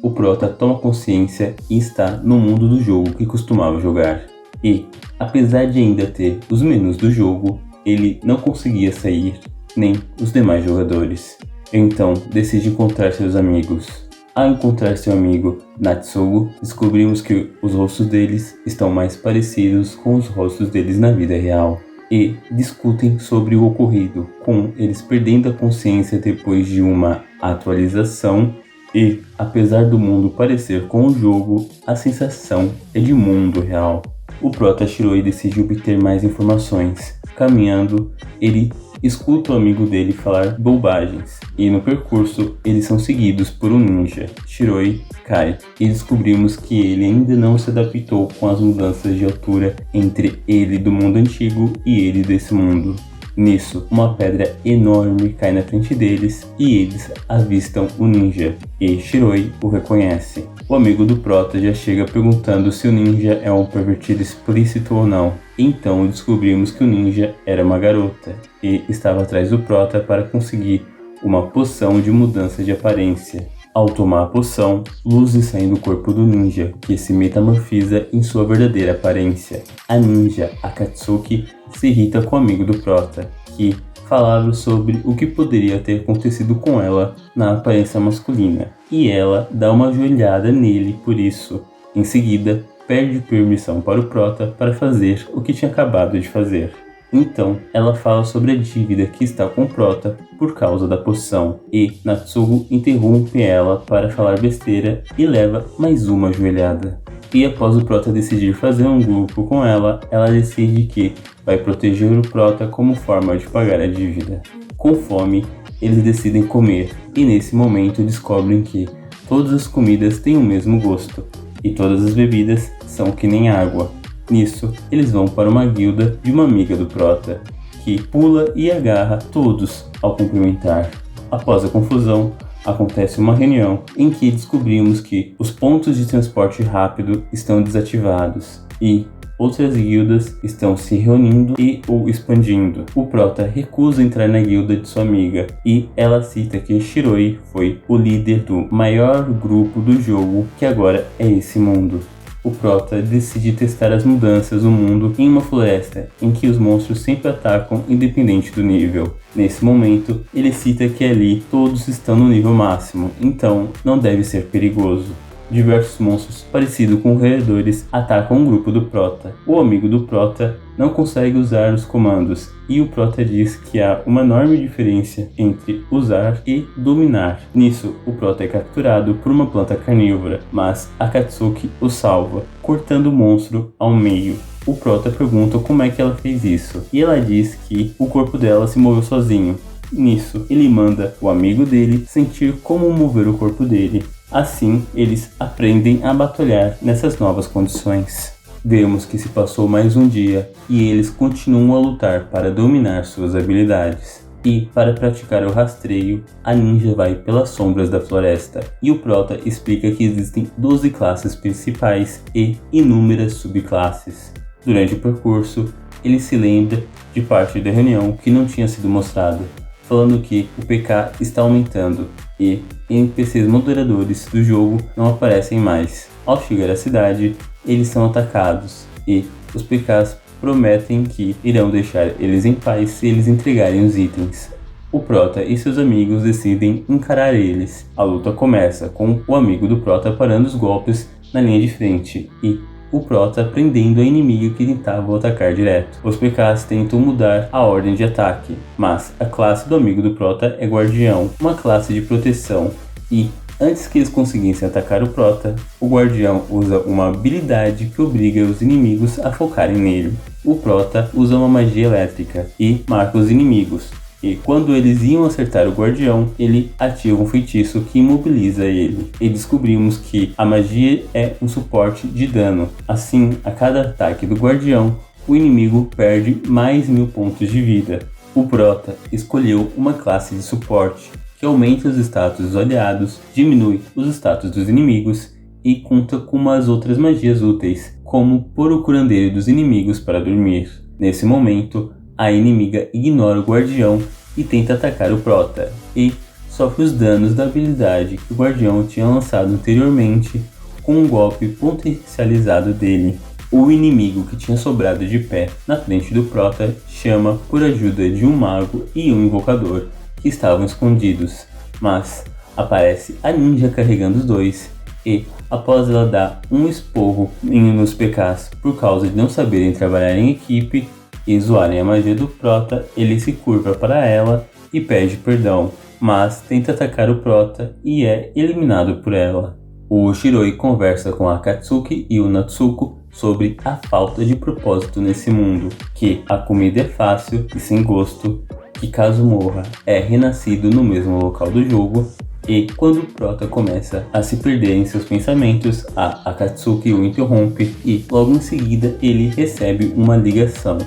o Prota toma consciência e está no mundo do jogo que costumava jogar. E, apesar de ainda ter os menus do jogo, ele não conseguia sair, nem os demais jogadores. Então, decide encontrar seus amigos. Ao encontrar seu amigo Natsugo, descobrimos que os rostos deles estão mais parecidos com os rostos deles na vida real. E discutem sobre o ocorrido, com eles perdendo a consciência depois de uma atualização. E, apesar do mundo parecer com o jogo, a sensação é de mundo real. O Prota Shiroi decide obter mais informações. Caminhando, ele escuta o amigo dele falar bobagens, e no percurso eles são seguidos por um ninja. Shiroi cai, e descobrimos que ele ainda não se adaptou com as mudanças de altura entre ele do mundo antigo e ele desse mundo. Nisso, uma pedra enorme cai na frente deles e eles avistam o ninja, e Shiroi o reconhece. O amigo do Prota já chega perguntando se o ninja é um pervertido explícito ou não. Então descobrimos que o ninja era uma garota e estava atrás do Prota para conseguir uma poção de mudança de aparência. Ao tomar a poção, luzes saem do corpo do ninja, que se metamorfiza em sua verdadeira aparência. A ninja Akatsuki se irrita com o amigo do Prota, que falava sobre o que poderia ter acontecido com ela na aparência masculina, e ela dá uma joelhada nele por isso. Em seguida, pede permissão para o Prota para fazer o que tinha acabado de fazer. Então, ela fala sobre a dívida que está com o Prota por causa da poção, e Natsugo interrompe ela para falar besteira e leva mais uma joelhada. E após o Prota decidir fazer um grupo com ela, ela decide que vai proteger o Prota como forma de pagar a dívida. Com fome, eles decidem comer, e nesse momento descobrem que todas as comidas têm o mesmo gosto, e todas as bebidas são que nem água. Nisso, eles vão para uma guilda de uma amiga do Prota, que pula e agarra todos ao cumprimentar. Após a confusão, acontece uma reunião em que descobrimos que os pontos de transporte rápido estão desativados e outras guildas estão se reunindo e ou expandindo. O Prota recusa entrar na guilda de sua amiga e ela cita que Shiroi foi o líder do maior grupo do jogo, que agora é esse mundo. O Prota decide testar as mudanças do mundo em uma floresta, em que os monstros sempre atacam independente do nível. Nesse momento, ele cita que ali todos estão no nível máximo, então não deve ser perigoso. Diversos monstros parecidos com roedores atacam um grupo do Prota. O amigo do Prota não consegue usar os comandos, e o Prota diz que há uma enorme diferença entre usar e dominar. Nisso, o Prota é capturado por uma planta carnívora, mas Akatsuki o salva, cortando o monstro ao meio. O Prota pergunta como é que ela fez isso, e ela diz que o corpo dela se moveu sozinho. Nisso, ele manda o amigo dele sentir como mover o corpo dele. Assim, eles aprendem a batalhar nessas novas condições. Vemos que se passou mais um dia e eles continuam a lutar para dominar suas habilidades. E, para praticar o rastreio, a ninja vai pelas sombras da floresta. E o Prota explica que existem 12 classes principais e inúmeras subclasses. Durante o percurso, ele se lembra de parte da reunião que não tinha sido mostrado, falando que o PK está aumentando e NPCs moderadores do jogo não aparecem mais. Ao chegar à cidade, eles são atacados e os PKs prometem que irão deixar eles em paz se eles entregarem os itens. O Prota e seus amigos decidem encarar eles. A luta começa com o amigo do Prota parando os golpes na linha de frente e o Prota prendendo a inimiga que tentava atacar direto. Os PKs tentam mudar a ordem de ataque, mas a classe do amigo do Prota é Guardião, uma classe de proteção, e antes que eles conseguissem atacar o Prota, o Guardião usa uma habilidade que obriga os inimigos a focarem nele. O Prota usa uma magia elétrica e marca os inimigos. E quando eles iam acertar o Guardião, ele ativa um feitiço que imobiliza ele. E descobrimos que a magia é um suporte de dano. Assim, a cada ataque do Guardião, o inimigo perde mais 1000 pontos de vida. O Prota escolheu uma classe de suporte, que aumenta os status dos aliados, diminui os status dos inimigos e conta com umas outras magias úteis, como pôr o curandeiro dos inimigos para dormir. Nesse momento, a inimiga ignora o Guardião e tenta atacar o Prota, e sofre os danos da habilidade que o guardião tinha lançado anteriormente com um golpe potencializado dele. O inimigo que tinha sobrado de pé na frente do Prota chama por ajuda de um mago e um invocador que estavam escondidos, mas aparece a ninja carregando os dois e, após ela dar um esporro nos PKs por causa de não saberem trabalhar em equipe e zoarem a magia do Prota, ele se curva para ela e pede perdão, mas tenta atacar o Prota e é eliminado por ela. O Shiroi conversa com a Akatsuki e o Natsuko sobre a falta de propósito nesse mundo, que a comida é fácil e sem gosto, que caso morra é renascido no mesmo local do jogo, e quando o Prota começa a se perder em seus pensamentos, a Akatsuki o interrompe e logo em seguida ele recebe uma ligação.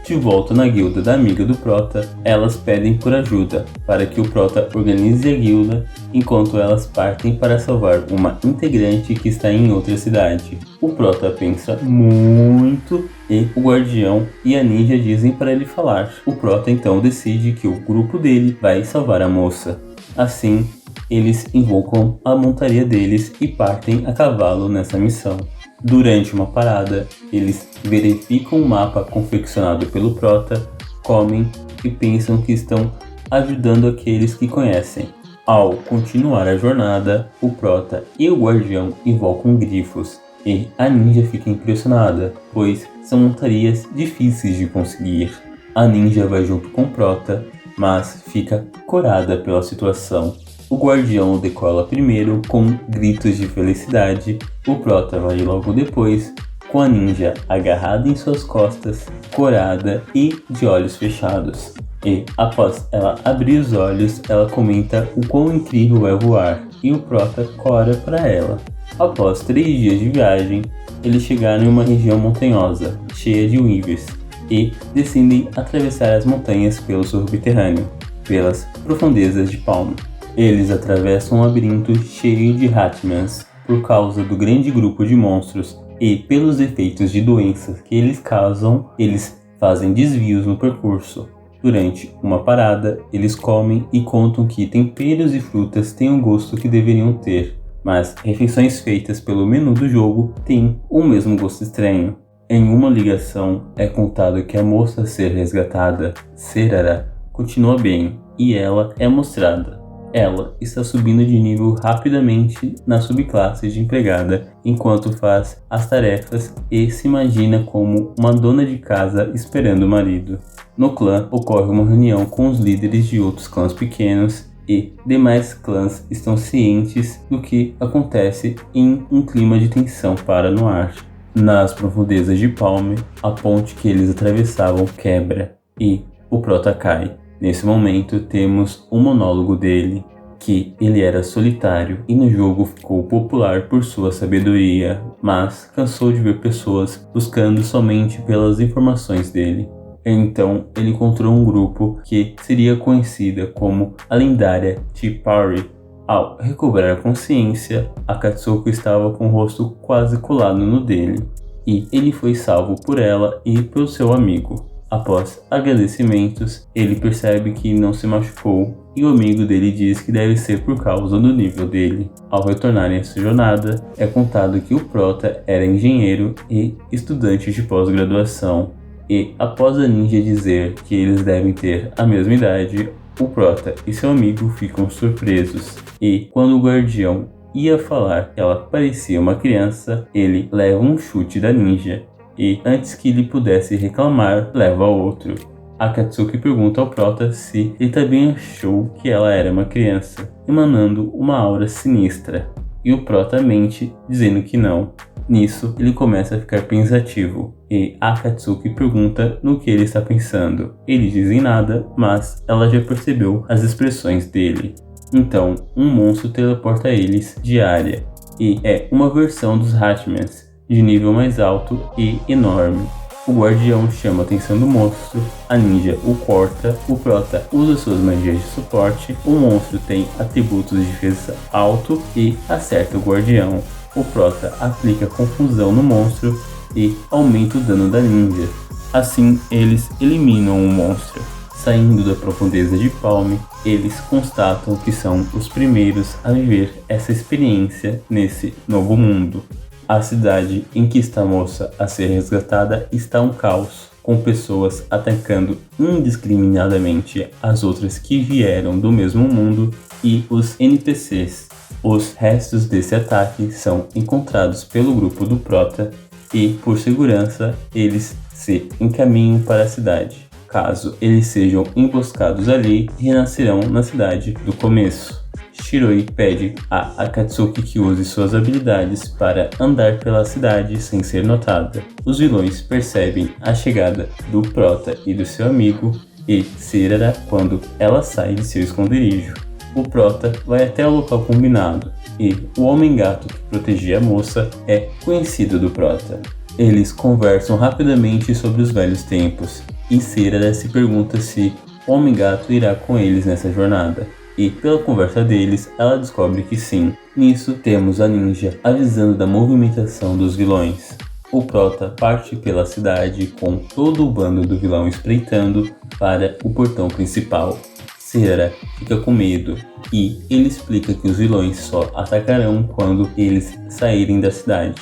De volta na guilda da amiga do Prota, elas pedem por ajuda para que o Prota organize a guilda, enquanto elas partem para salvar uma integrante que está em outra cidade. O Prota pensa muito e o guardião e a ninja dizem para ele falar. O Prota então decide que o grupo dele vai salvar a moça. Assim, eles invocam a montaria deles e partem a cavalo nessa missão. Durante uma parada, eles verificam o mapa confeccionado pelo Prota, comem e pensam que estão ajudando aqueles que conhecem. Ao continuar a jornada, o Prota e o Guardião invocam grifos e a ninja fica impressionada, pois são montarias difíceis de conseguir. A ninja vai junto com o Prota, mas fica corada pela situação. O guardião decola primeiro com gritos de felicidade, o Prota vai logo depois, com a ninja agarrada em suas costas, corada e de olhos fechados. E após ela abrir os olhos, ela comenta o quão incrível é voar, e o Prota cora para ela. Após 3 dias de viagem, eles chegaram em uma região montanhosa, cheia de Weavers, e decidem atravessar as montanhas pelo subterrâneo, pelas profundezas de Palm. Eles atravessam um labirinto cheio de Hatmans por causa do grande grupo de monstros e pelos efeitos de doenças que eles causam, eles fazem desvios no percurso. Durante uma parada, eles comem e contam que temperos e frutas têm o gosto que deveriam ter, mas refeições feitas pelo menu do jogo têm o mesmo gosto estranho. Em uma ligação, é contado que a moça a ser resgatada, Serara, continua bem e ela é mostrada. Ela está subindo de nível rapidamente na subclasse de empregada, enquanto faz as tarefas e se imagina como uma dona de casa esperando o marido. No clã, ocorre uma reunião com os líderes de outros clãs pequenos e demais clãs estão cientes do que acontece em um clima de tensão para no ar. Nas profundezas de Palme, a ponte que eles atravessavam quebra e o Prota cai. Nesse momento temos um monólogo dele, que ele era solitário e no jogo ficou popular por sua sabedoria, mas cansou de ver pessoas buscando somente pelas informações dele. Então ele encontrou um grupo que seria conhecida como a lendária Tea Party. Ao recobrar a consciência, Akatsuki estava com o rosto quase colado no dele, e ele foi salvo por ela e pelo seu amigo. Após agradecimentos, ele percebe que não se machucou e o amigo dele diz que deve ser por causa do nível dele. Ao retornarem a essa jornada, é contado que o Prota era engenheiro e estudante de pós-graduação. E após a ninja dizer que eles devem ter a mesma idade, o Prota e seu amigo ficam surpresos. E quando o guardião ia falar que ela parecia uma criança, ele leva um chute da ninja. E antes que ele pudesse reclamar, leva outro. Akatsuki pergunta ao Prota se ele também achou que ela era uma criança, emanando uma aura sinistra. E o Prota mente, dizendo que não. Nisso, ele começa a ficar pensativo, e Akatsuki pergunta no que ele está pensando. Ele diz em nada, mas ela já percebeu as expressões dele. Então, um monstro teleporta eles de área, e é uma versão dos Hatmans, de nível mais alto e enorme. O guardião chama a atenção do monstro, a ninja o corta, o Prota usa suas magias de suporte, o monstro tem atributos de defesa alto e acerta o guardião. O Prota aplica confusão no monstro e aumenta o dano da ninja. Assim, eles eliminam o monstro. Saindo da profundeza de Palme, eles constatam que são os primeiros a viver essa experiência nesse novo mundo. A cidade em que está a moça a ser resgatada está um caos, com pessoas atacando indiscriminadamente as outras que vieram do mesmo mundo e os NPCs. Os restos desse ataque são encontrados pelo grupo do Prota e, por segurança, eles se encaminham para a cidade. Caso eles sejam emboscados ali, renascerão na cidade do começo. Shiroi pede a Akatsuki que use suas habilidades para andar pela cidade sem ser notada. Os vilões percebem a chegada do Prota e do seu amigo e Sirara quando ela sai de seu esconderijo. O Prota vai até o local combinado e o Homem-Gato que protegia a moça é conhecido do Prota. Eles conversam rapidamente sobre os velhos tempos e Sirara se pergunta se o Homem-Gato irá com eles nessa jornada. E pela conversa deles, ela descobre que sim. Nisso, temos a ninja avisando da movimentação dos vilões. O Prota parte pela cidade com todo o bando do vilão espreitando para o portão principal. Sirara fica com medo e ele explica que os vilões só atacarão quando eles saírem da cidade.